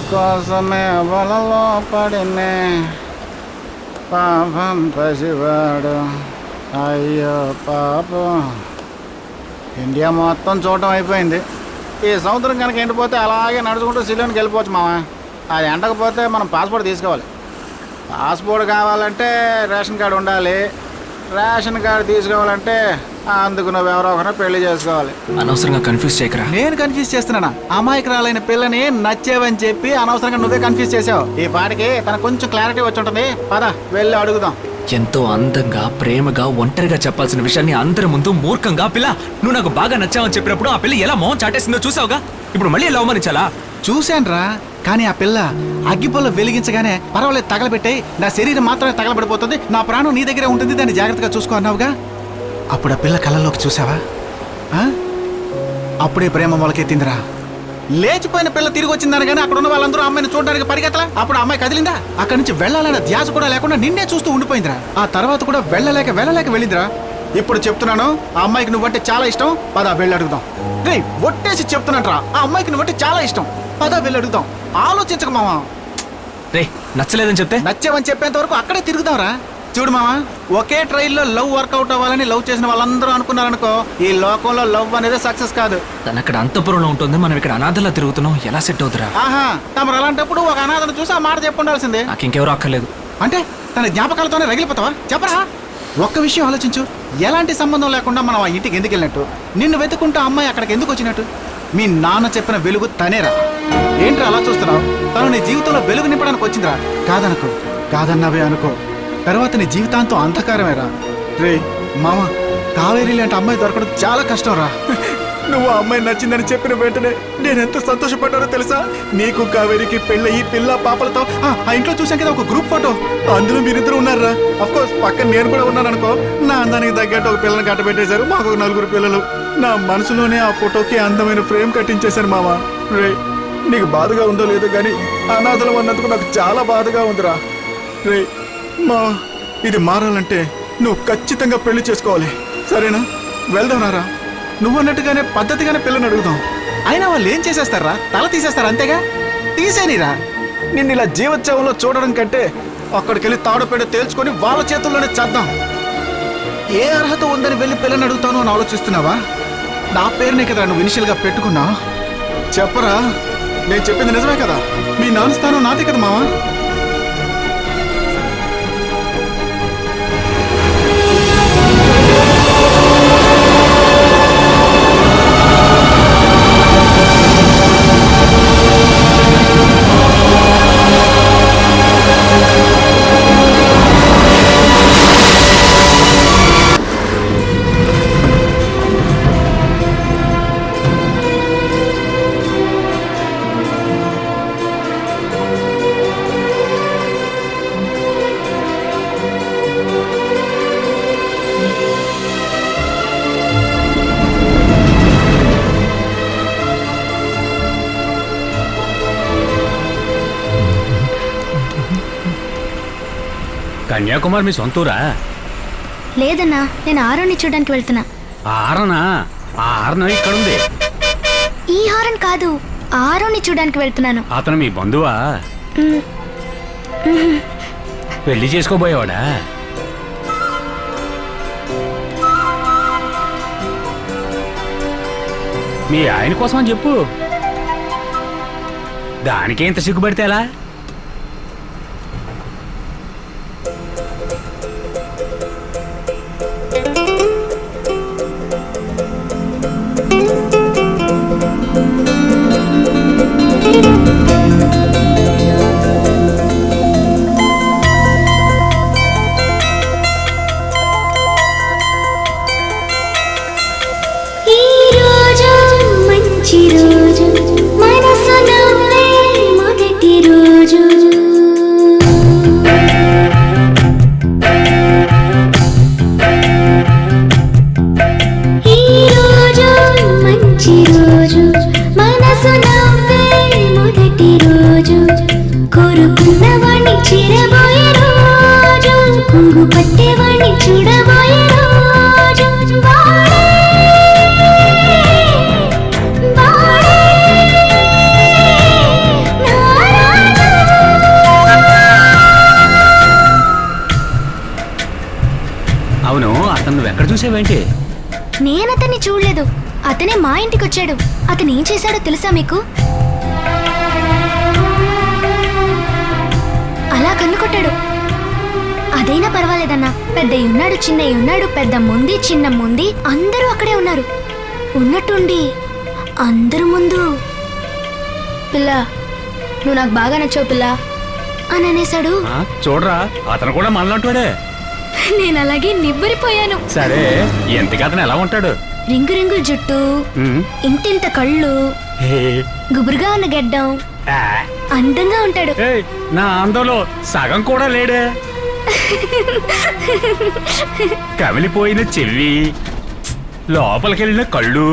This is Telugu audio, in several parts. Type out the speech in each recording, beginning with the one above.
కోసమే వలలో పడినే పాపం పసివాడు అయ్యో పాపం. ఇండియా మొత్తం చూడటం అయిపోయింది. ఈ సముద్రం కనుక ఎండిపోతే అలాగే నడుచుకుంటూ సిలోనికి వెళ్ళిపోవచ్చు మామ. అది ఎండకపోతే మనం పాస్పోర్ట్ తీసుకోవాలి. పాస్పోర్ట్ కావాలంటే రేషన్ కార్డు ఉండాలి. రేషన్ కార్డు తీసుకోవాలంటే అందుకు నువ్వు ఎవరో ఒకరిని పెళ్లి చేసుకోవాలి. అనవసరంగా కన్ఫ్యూజ్ చేయకరా. నేను కన్ఫ్యూజ్ చేస్తున్నానా? అమాయకురాలైన పిల్లని నచ్చేవని చెప్పి అనవసరంగా నువ్వే కన్ఫ్యూజ్ చేసావు. ఈ పాటికి తనకు కొంచెం క్లారిటీ వచ్చి ఉంటుంది. పద వెళ్ళి అడుగుదాం. ఎంతో అందంగా ప్రేమగా ఒంటరిగా చెప్పాల్సిన విషయాన్ని అందరి ముందు మూర్ఖంగా పిల్ల నువ్వు నాకు బాగా నచ్చావని చెప్పినప్పుడు ఆ పిల్ల ఎలా మోహన్ చాటేసిందో చూసావుగా. ఇప్పుడు మళ్ళీ ఎలా అవమానించాలా? చూశాన్రా, కానీ ఆ పిల్ల అగ్గిపొల్ల వెలిగించగానే పర్వాలేదు తగలబెట్టాయి, నా శరీరం మాత్రమే తగలబడిపోతుంది, నా ప్రాణం నీ దగ్గరే ఉంటుంది, దాన్ని జాగ్రత్తగా చూసుకో అన్నావుగా. అప్పుడు ఆ పిల్ల కళ్ళల్లోకి చూసావా? అప్పుడే ప్రేమ మొలకెత్తిందిరా. లేచిపోయిన పిల్ల తిరిగి వచ్చిందని కానీ అక్కడ ఉన్న వాళ్ళందరూ అమ్మాయిని చూడడానికి పరిగెత్తలా. అప్పుడు అమ్మాయి కదిలిందా? అక్కడి నుంచి వెళ్ళాలన్న ధ్యాస కూడా లేకుండా నిన్నే చూస్తూ ఉండిపోయిందిరా. ఆ తర్వాత కూడా వెళ్ళలేక వెళ్ళిందిరా. ఇప్పుడు చెప్తున్నాను, ఆ అమ్మాయికి నువ్వంటే చాలా ఇష్టం. పద వెళ్ళి అడుగుదాం. రే ఒట్టేసి చెప్తున్నట్రా, ఆ అమ్మాయికి నువ్వంటే చాలా ఇష్టం. పద వెళ్ళి అడుగుదాం. ఆలోచించక మావా. రే నచ్చలేదని చెప్తే నచ్చావని చెప్పేంత వరకు అక్కడే తిరుగుదాంరా. చూడు మావా, ఒకే ట్రైల్లో లవ్ వర్కౌట్ అవ్వాలని లవ్ చేసిన వాళ్ళందరూ అనుకున్నారనుకో, ఈ లోకంలో లవ్ అనేది సక్సెస్ కాదు. తన అక్కడ అంతపురంలో ఉంటుంది, మనం ఇక్కడ అనాథలా తిరుగుతున్నాం. ఎలా సెట్ అవుతురా? ఆహా, తమరు అలాంటప్పుడు ఒక అనాథను చూసి ఆ మాట చెప్పుండాల్సిందే. నాకు ఇంకెవరూ అక్కర్లేదు. అంటే తన జ్ఞాపకాలతోనే రగిలిపోతావా? చెప్పరా. ఒక్క విషయం ఆలోచించు, ఎలాంటి సంబంధం లేకుండా మనం ఆ ఇంటికి ఎందుకు వెళ్ళినట్టు? నిన్ను వెతుకుంటూ అమ్మాయి అక్కడికి ఎందుకు వచ్చినట్టు? మీ నాన్న చెప్పిన వెలుగు తనేరా. ఏంట్రా అలా చూస్తున్నావు? తను నీ జీవితంలో వెలుగు నింపడానికి వచ్చిందిరా. కాదనుకో, కాదన్నావే అనుకో, తర్వాత నీ జీవితాంతం అంధకారమేరా. రే మామ, కావేరి లాంటి అమ్మాయి దొరకడం చాలా కష్టం రా. నువ్వు ఆ అమ్మాయి నచ్చిందని చెప్పిన వెంటనే నేనెంత సంతోషపడ్డానో తెలుసా? నీకు కావేరికి పెళ్ళయి పిల్ల పాపలతో ఆ ఇంట్లో చూసాం కదా ఒక గ్రూప్ ఫోటో, అందులో మీరిద్దరు ఉన్నారా. అఫ్కోర్స్ పక్కన నేను కూడా ఉన్నాను అనుకో. నా అందానికి తగ్గట్టు ఒక పిల్లని కట్టబెట్టేశారు. మాకు ఒక 4 పిల్లలు. నా మనసులోనే ఆ ఫోటోకి అందమైన ఫ్రేమ్ కట్టించేశారు మామ. రే నీకు బాధగా ఉందో లేదో కానీ అనాథలం అన్నందుకు నాకు చాలా బాధగా ఉందిరా. రే మా, ఇది మారాలంటే నువ్వు ఖచ్చితంగా పెళ్లి చేసుకోవాలి, సరేనా? వెళ్దాం రారా. నువ్వన్నట్టుగానే పద్ధతిగానే పిల్లని అడుగుదాం. అయినా వాళ్ళు ఏం చేసేస్తారా? తల తీసేస్తారు అంతేగా. తీసేనిరా. నిన్ను ఇలా జీవోత్సవంలో చూడడం కంటే అక్కడికి వెళ్ళి తాడుపేడ తేల్చుకొని వాళ్ళ చేతుల్లోనే చేద్దాం. ఏ అర్హత ఉందని వెళ్ళి పిల్లని అడుగుతాను అని ఆలోచిస్తున్నావా? నా పేరునే కదా నువ్వు ఇనిషియల్గా పెట్టుకున్నా. చెప్పరా, నేను చెప్పింది నిజమే కదా? మీ నాన్న స్థానం నాదే కదా మావా. కన్యాకుమారి మీ సొంతూరా? లేదన్నా, నేను ఆరోని చూడడానికి వెళ్తున్నా. ఆరనా? ఆరన ఇక్కడుంది. ఈ హారన్ కాదు, ఆరోని చూడడానికి వెళ్తున్నాను. అతను మీ బంధువా? పెళ్లి చేసుకోబోయేవాడా? మీ ఆయన కోసం అని చెప్పు. దానికే ఇంత సిగ్గుపడితే ఎలా? వాడే చూసావేంటి? నేనతన్ని చూడలేదు, అతనే మా ఇంటికి వచ్చాడు. అతను ఏం చేశాడో తెలుసా మీకు? అలా కన్ను కొట్టాడు. అదైనా పర్వాలేదన్నా, పెద్దయ్య ఉన్నాడు, చిన్నయ్య ఉన్నాడు, పెద్దమ్మ ఉంది, చిన్నమ్మ ఉంది, అందరూ అక్కడే ఉన్నారు. ఉన్నట్టుండి అందరి ముందు పిల్ల, నువ్వు నాకు బాగా నచ్చావు పిల్ల అని అనేశాడు. చూడరా, అతను కూడా మనలాంటివాడే. నేను అలాగే నిబ్బరిపోయాను. సరే, ఎంతకి అతను ఎలా ఉంటాడు? రింగు రింగుల జుట్టు, ఇంటింత కళ్ళు, గుబురుగా ఉన్న గెడ్డం, అందంగా ఉంటాడు. నా అందంలో సగం కూడా లేడే. కమిలిపోయిన చెవి, లోపలికెళ్ళిన కళ్ళు,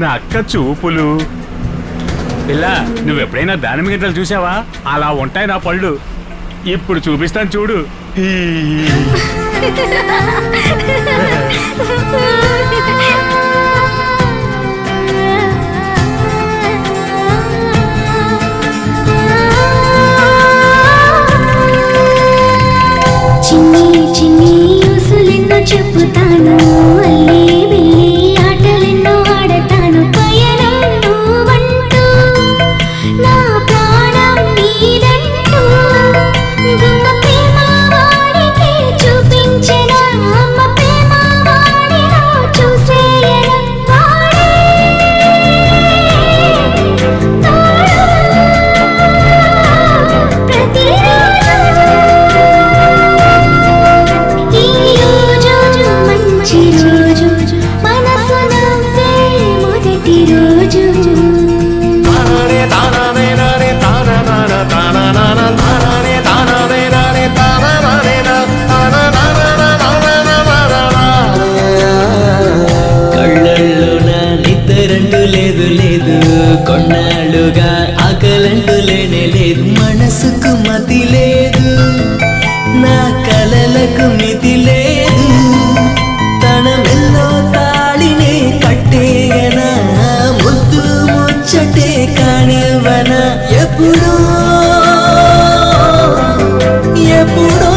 నక్క చూపులు. పిల్ల, నువ్వెప్పుడైనా దానిమ్మ గింజలు చూసావా? అలా ఉంటాయి నా పళ్ళు. ఇప్పుడు చూపిస్తాను చూడు. చిన్ని చిన్ని ఊసులెన్నో చెప్పుతాను, అల్లి బిల్లి ఆటలెన్నో ఆడతాను, పయనం నువ్వంటూ నా ప్రాణం నీదంటూ గుమ్మ ప్రేమ వాడికి చూపించెనా, అమ్మ ప్రేమ వాడిలో చూసేయనా, వాడే కొన్నాళ్ళుగా ఆకలంటూ లేనే లేదు, మనసుకు మతి లేదు, నా కలలకు మితి లేదు, తన మెల్లో తాళినే కట్టేయనా, ముద్దు ముచ్చటే కానివ్వనా, ఎప్పుడో ఎప్పుడో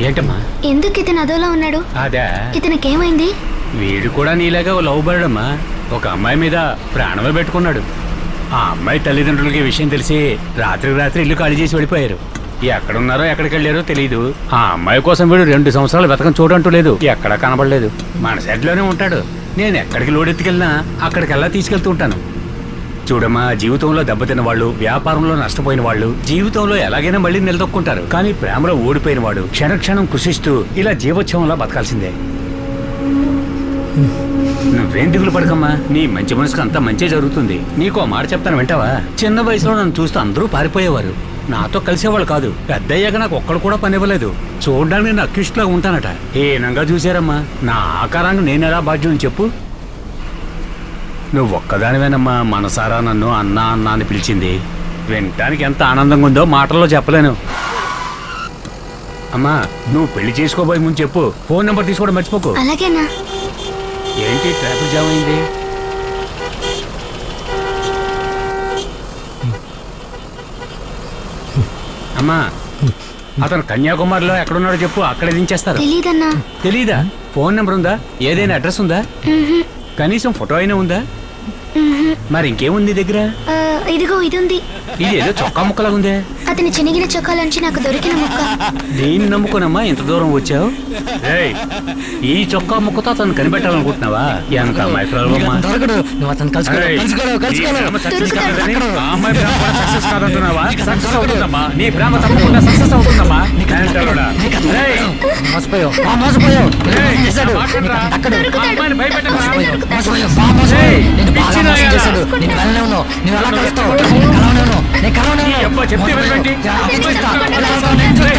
ఏంటమ్మా? ఎందుకు ఇతను అదోలా ఉన్నాడు? అదే, ఇతనికేమైంది? వీడు కూడా నీలాగా ఓ లవ్ బర్డ్ అమ్మా. ఒక అమ్మాయి మీద ప్రాణమే పెట్టుకున్నాడు. ఆ అమ్మాయి తల్లిదండ్రులకి ఈ విషయం తెలిసి రాత్రి ఇల్లు ఖాళీ చేసి వెళ్ళిపోయారు. ఎక్కడున్నారో ఎక్కడికి వెళ్ళారో తెలియదు. ఆ అమ్మాయి కోసం వీడు 2 సంవత్సరాలు వెతకం చూడంటూ లేదు, ఎక్కడా కనబడలేదు. మన సైడ్లోనే ఉంటాడు. నేను ఎక్కడికి లోడెత్తుకెళ్ళినా అక్కడికెల్లా తీసుకెళ్తూ ఉంటాను. చూడమ్మా, జీవితంలో దెబ్బతిన్న వాళ్ళు, వ్యాపారంలో నష్టపోయిన వాళ్ళు జీవితంలో ఎలాగైనా మళ్ళీ నిలదొక్కుంటారు. కానీ ప్రేమలో ఓడిపోయిన వాడు క్షణక్షణం కృషిస్తూ ఇలా జీవోత్సవంలా బతకాల్సిందే. నువ్వేం దిగులు పడకమ్మా, నీ మంచి మనసుకు అంతా మంచి జరుగుతుంది. నీకు మాట చెప్తాను, వింటావా? చిన్న వయసులో నన్ను చూస్తూ అందరూ పారిపోయేవారు, నాతో కలిసేవాళ్ళు కాదు. పెద్దయ్యాక నాకు ఒక్కడు కూడా పని ఇవ్వలేదు. చూడడానికి నేను అక్యూస్ట్లా ఉంటానట. హీనంగా చూశారమ్మా. నా ఆకారాన్ని నేను ఎలా బాధ్యుని చెప్పు? నువ్వు ఒక్కదానివేనమ్మా మనసారా నన్ను అన్నా అన్నా అని పిలిచింది. వినటానికి ఎంత ఆనందంగా ఉందో మాటల్లో చెప్పలేను. అమ్మా, నువ్వు పెళ్లి చేసుకోబోయే ముందు చెప్పు. ఫోన్ నెంబర్ తీసుకోవడం మర్చిపోకు. అలాగేనా? ఏంటి ట్రాఫిక్ జామ్ అయింది? అమ్మా, అతను కన్యాకుమారిలో ఎక్కడున్నాడో చెప్పు, అక్కడే దించేస్తారు. తెలీదన్నా. తెలీదా? ఫోన్ నెంబర్ ఉందా? ఏదైనా అడ్రస్ ఉందా? కనీసం ఫోటో అయినా ఉందా? మరి ఇంకేముంది దగ్గర? ఇదిగో ఇది ఉంది. ఇది ఏదో చొక్కా ముక్కలాగుందే. అతని చినిగిన చొక్కాలోంచి నాకు దొరికిన ముక్క. దేన్ని నమ్ముకోనమ్మా ఇంత దూరం వచ్చావు? ఏయ్, ఈ చొక్కా ముక్కతో అతను కనిపెట్టాలనుకుంటున్నావా? ఎంత మైక్రోవమ్మా. దొరకడు. నువ్వు అతను కలుసుకోలేవు. ఆ అమ్మాయి ప్రేమ కూడా సక్సెస్ కాదంటున్నావా? సక్సెస్ అవుతుందమ్మా. నీ ప్రేమ తప్పకుండా సక్సెస్ అవుతుందమ్మా. మెంటలోడా. ఏయ్, మోసపోయావు. మోసపోయావు. ఏయ్, చేశాడు. మాట్లాడరా. అక్కడ ఆ అమ్మాయిని భయపెట్టకురా. మోసపోయావు. ఏయ్, నేను బాగా పిచ్చి మోసం నాయాలా. చేశాడు. నేను వెళ్ళనే ఉన్నావు. నువ్వు ఎలా కలుస్తావు? నేను కలవనే ఉన్నావు. నేను కలవనే ఈ అబ్బా చెప్తే ఉన్నావు. వినవేంటి? అమ్మాయి అమ్మాయి చూస్తా. చెప్తే ఎలా వినవేంటి? కలుస్తావు? నేను చెప్తా.